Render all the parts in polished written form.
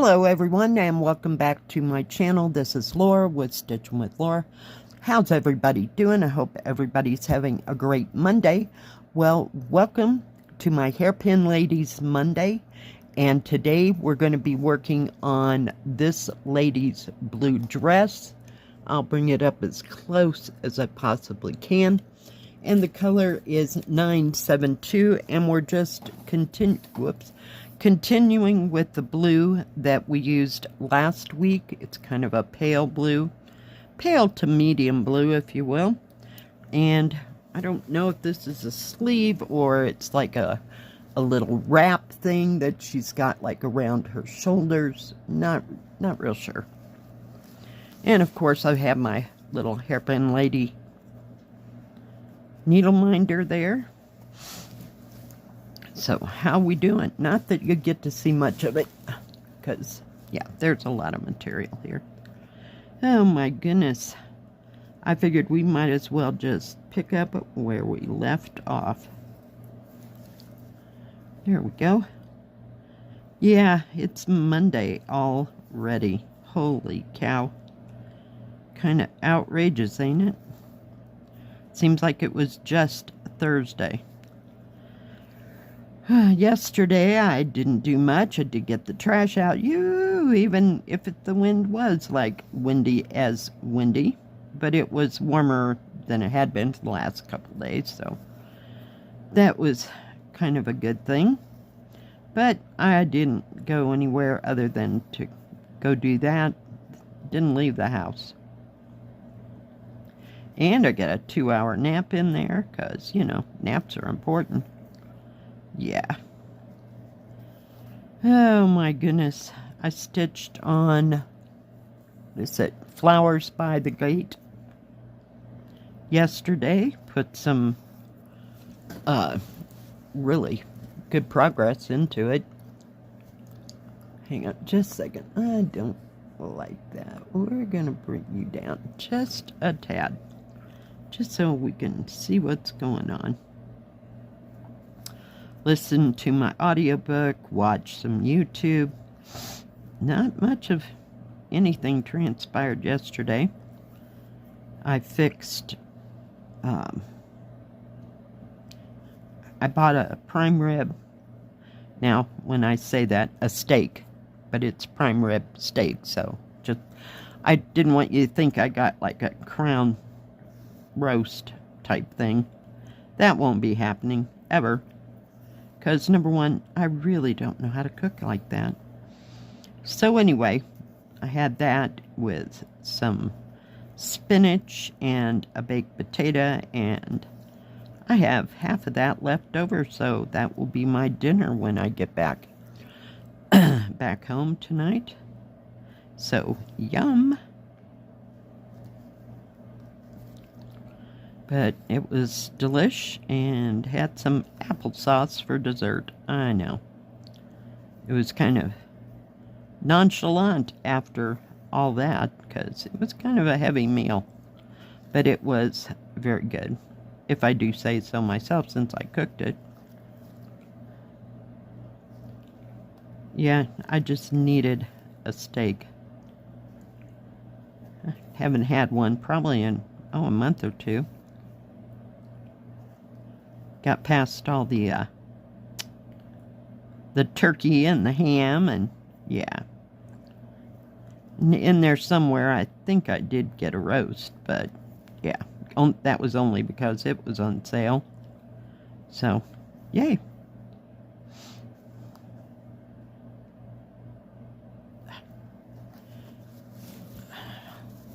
Hello everyone, and welcome back to my channel. This is Laura with Stitching with Laura. How's everybody doing? I hope everybody's having a great Monday. Well, welcome to my Hairpin Ladies Monday, and today we're going to be working on this lady's blue dress. I'll bring it up as close as I possibly can, and the color is 972, and we're just continuing with the blue that we used last week. It's kind of a pale blue, pale to medium blue, if you will. And I don't know if this is a sleeve or it's like a little wrap thing that she's got like around her shoulders. Not real sure. And of course I have my little Hairpin Lady needle minder there. So, how we doing? Not that you get to see much of it, because, yeah, there's a lot of material here. Oh my goodness. I figured we might as well just pick up where we left off. There we go. Yeah, it's Monday already. Holy cow. Kind of outrageous, ain't it? Seems like it was just Thursday. Yesterday I didn't do much. I did get the trash out. Even if the wind was like windy as windy, but it was warmer than it had been for the last couple of days, so that was kind of a good thing. But I didn't go anywhere other than to go do that. Didn't leave the house. And I got a 2-hour nap in there, because, you know, naps are important. Yeah. Oh my goodness. I stitched on, what is it, Flowers by the Gate yesterday. Put some really good progress into it. Hang on just a second. I don't like that. We're going to bring you down just a tad, just so we can see what's going on. Listen to my audiobook, watch some YouTube. Not much of anything transpired yesterday. I fixed, I bought a prime rib. Now, when I say that, a steak, but it's prime rib steak, so just, I didn't want you to think I got like a crown roast type thing. That won't be happening, ever. Because, number one, I really don't know how to cook like that. So anyway, I had that with some spinach and a baked potato, and I have half of that left over, so that will be my dinner when I get back back home tonight. So, yum. But it was delish, and had some applesauce for dessert. I know. It was kind of nonchalant after all that, because it was kind of a heavy meal. But it was very good, if I do say so myself, since I cooked it. Yeah, I just needed a steak. I haven't had one probably in, a month or two. Got past all the turkey and the ham, and yeah. In there somewhere, I think I did get a roast, but yeah. That was only because it was on sale. So, yay.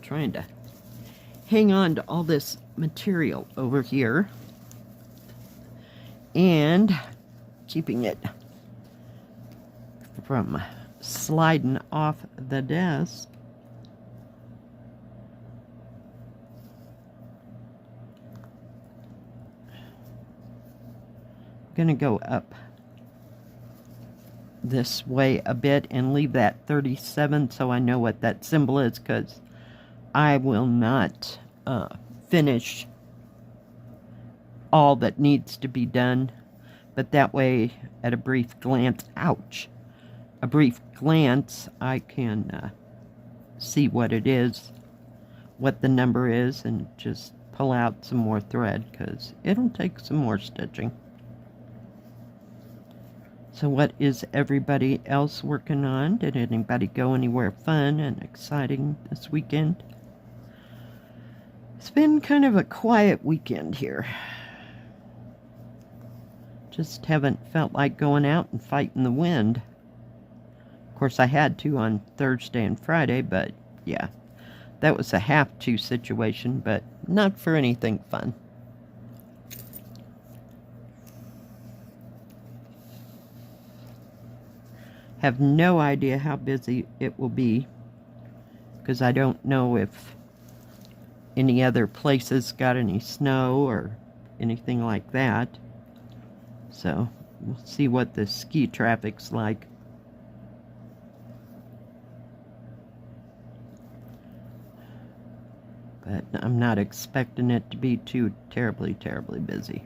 Trying to hang on to all this material over here. And keeping it from sliding off the desk. I'm gonna go up this way a bit and leave that 37 so I know what that symbol is, because I will not finish all that needs to be done, but that way, at a brief glance, ouch, a brief glance, I can see what it is, what the number is, and just pull out some more thread, because it'll take some more stitching. So what is everybody else working on? Did anybody go anywhere fun and exciting this weekend? It's been kind of a quiet weekend here. Just haven't felt like going out and fighting the wind. Of course, I had to on Thursday and Friday, but yeah, that was a have-to situation, but not for anything fun. Have no idea how busy it will be, because I don't know if any other places got any snow or anything like that. So we'll see what the ski traffic's like. But I'm not expecting it to be too terribly busy.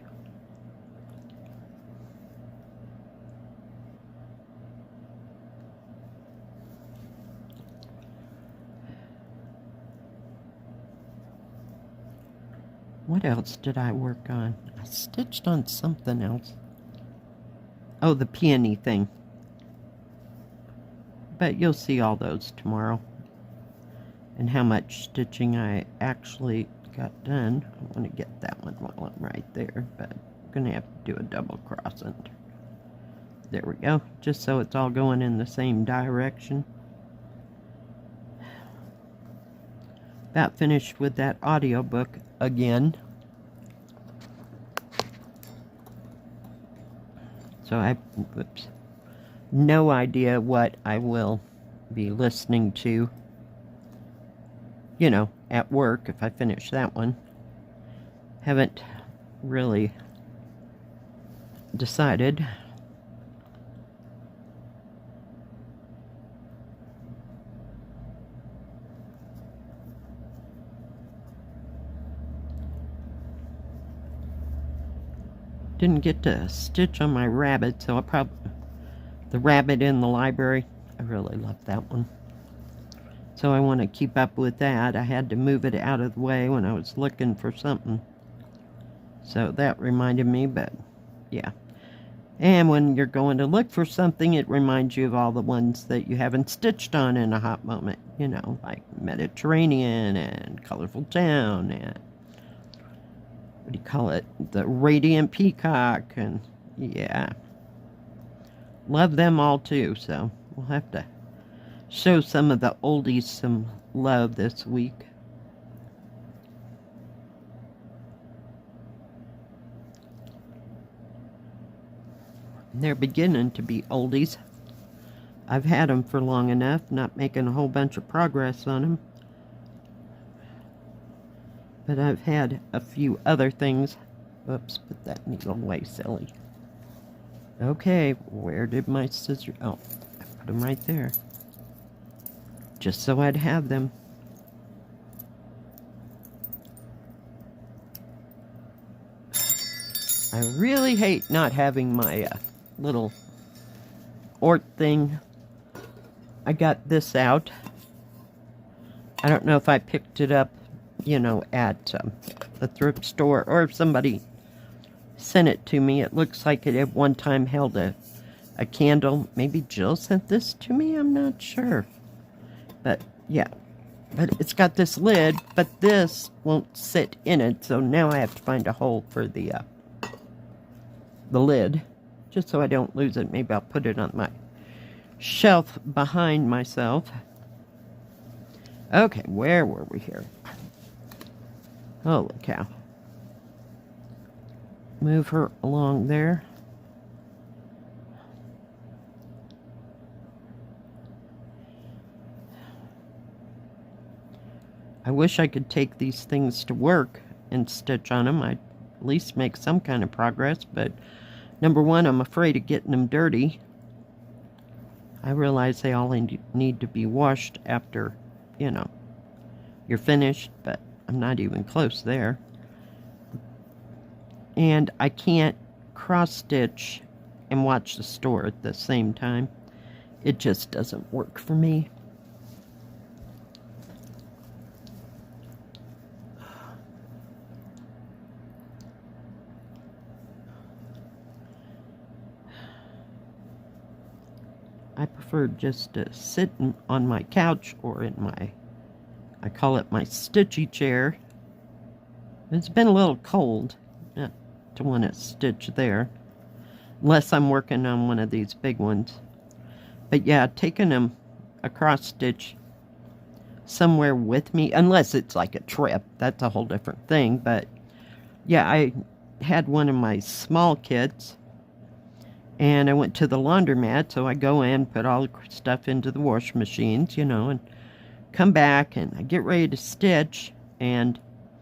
What else did I work on? I stitched on something else. Oh, the peony thing. But you'll see all those tomorrow. And how much stitching I actually got done. I want to get that one while I'm right there, but I'm going to have to do a double crossing. There we go. Just so it's all going in the same direction. About finished with that audiobook again. So I, no idea what I will be listening to, you know, at work if I finish that one. Haven't really decided. Didn't get to stitch on my rabbit, so the rabbit in the library, I really love that one. So I want to keep up with that. I had to move it out of the way when I was looking for something. So that reminded me, but yeah. And when you're going to look for something, it reminds you of all the ones that you haven't stitched on in a hot moment. You know, like Mediterranean and Colorful Town and what do you call it? The Radiant Peacock, and yeah. Love them all too, so we'll have to show some of the oldies some love this week. They're beginning to be oldies. I've had them for long enough, not making a whole bunch of progress on them. But I've had a few other things. Oops, put that needle away, silly. Okay, where did my scissors... Oh, I put them right there. Just so I'd have them. I really hate not having my little Ort thing. I got this out. I don't know if I picked it up, you know, at the thrift store, or if somebody sent it to me. It looks like it at one time held a candle. Maybe Jill sent this to me, I'm not sure. But yeah, but it's got this lid, but this won't sit in it, so now I have to find a hole for the lid, just so I don't lose it. Maybe I'll put it on my shelf behind myself. Okay, where were we here? Holy cow. Move her along there. I wish I could take these things to work and stitch on them. I'd at least make some kind of progress, but number one, I'm afraid of getting them dirty. I realize they all need to be washed after, you know, you're finished, but I'm not even close there. And I can't cross stitch and watch the store at the same time. It just doesn't work for me. I prefer just to sit on my couch or in my, I call it my stitchy chair. It's been a little cold not to want to stitch there, unless I'm working on one of these big ones. But yeah, taking them across stitch somewhere with me, unless it's like a trip, that's a whole different thing. But yeah, I had one of my small kids, and I went to the laundromat, so I go in, put all the stuff into the wash machines, you know, and come back, and I get ready to stitch, and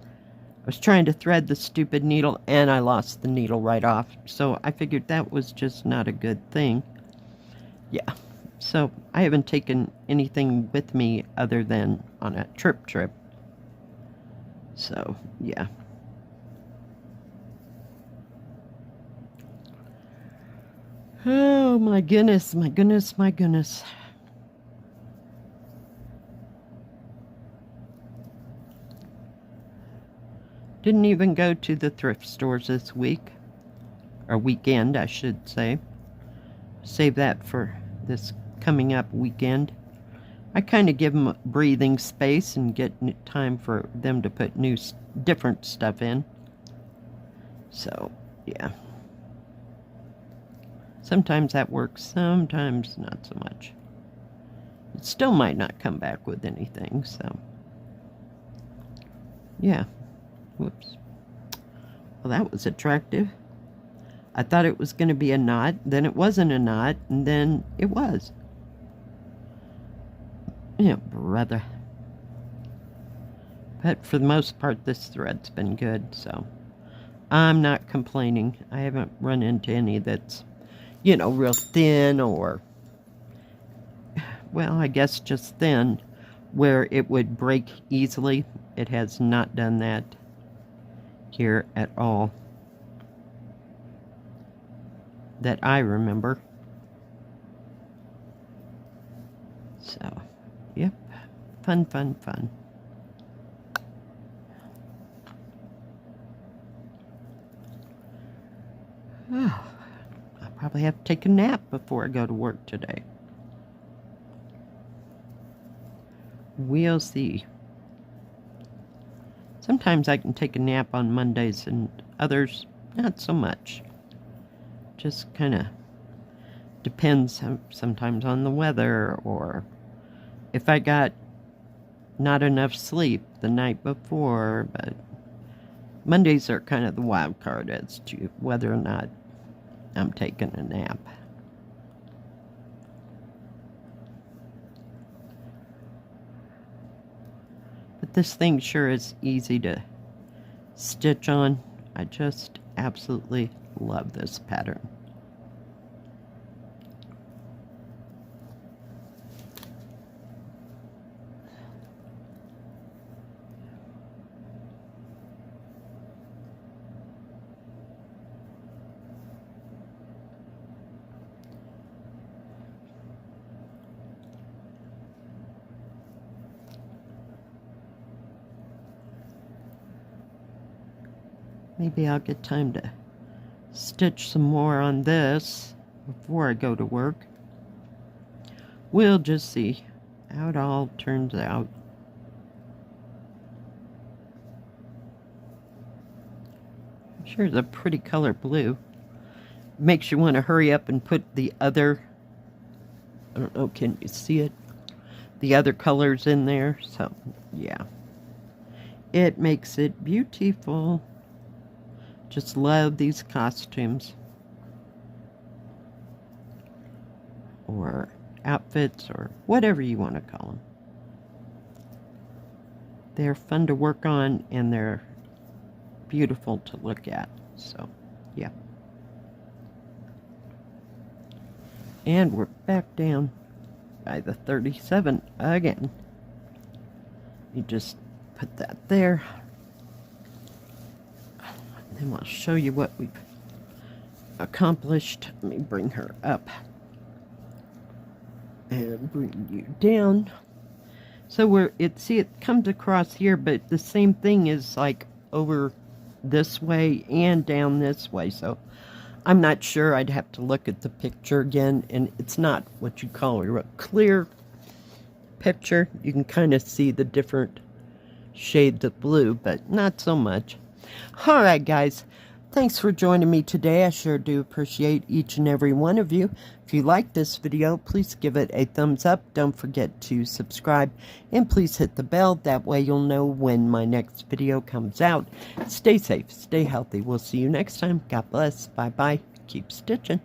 I was trying to thread the stupid needle, and I lost the needle right off, so I figured that was just not a good thing. Yeah, so I haven't taken anything with me other than on a trip. So, yeah. Oh, my goodness, my goodness, my goodness. Didn't even go to the thrift stores this week. Or weekend, I should say. Save that for this coming up weekend. I kind of give them breathing space and get time for them to put new, different stuff in. So, yeah. Sometimes that works, sometimes not so much. It still might not come back with anything, so. Yeah. Whoops. Well, that was attractive. I thought it was going to be a knot, then it wasn't a knot, and then it was. Yeah, brother. But for the most part, this thread's been good, so I'm not complaining. I haven't run into any that's, you know, real thin or, well, I guess just thin, where it would break easily. It has not done that here at all, that I remember. So, yep, fun. Oh, I'll probably have to take a nap before I go to work today. We'll see. Sometimes I can take a nap on Mondays and others not so much. Just kind of depends sometimes on the weather, or if I got not enough sleep the night before. But Mondays are kind of the wild card as to whether or not I'm taking a nap. But this thing sure is easy to stitch on. I just absolutely love this pattern. Maybe I'll get time to stitch some more on this before I go to work. We'll just see how it all turns out. I'm sure it's a pretty color blue. Makes you want to hurry up and put the other, I don't know, can you see it? The other colors in there. So, yeah. It makes it beautiful. Just love these costumes. Or outfits, or whatever you want to call them. They're fun to work on, and they're beautiful to look at. So, yeah. And we're back down by the 37 again. You just put that there. Then I'll show you what we've accomplished. Let me bring her up. And bring you down. So it comes across here, but the same thing is like over this way and down this way. So I'm not sure. I'd have to look at the picture again, and it's not what you call a clear picture. You can kind of see the different shades of blue, but not so much. All right, guys. Thanks for joining me today. I sure do appreciate each and every one of you. If you like this video, please give it a thumbs up. Don't forget to subscribe, and please hit the bell. That way you'll know when my next video comes out. Stay safe, stay healthy. We'll see you next time. God bless. Bye-bye. Keep stitching.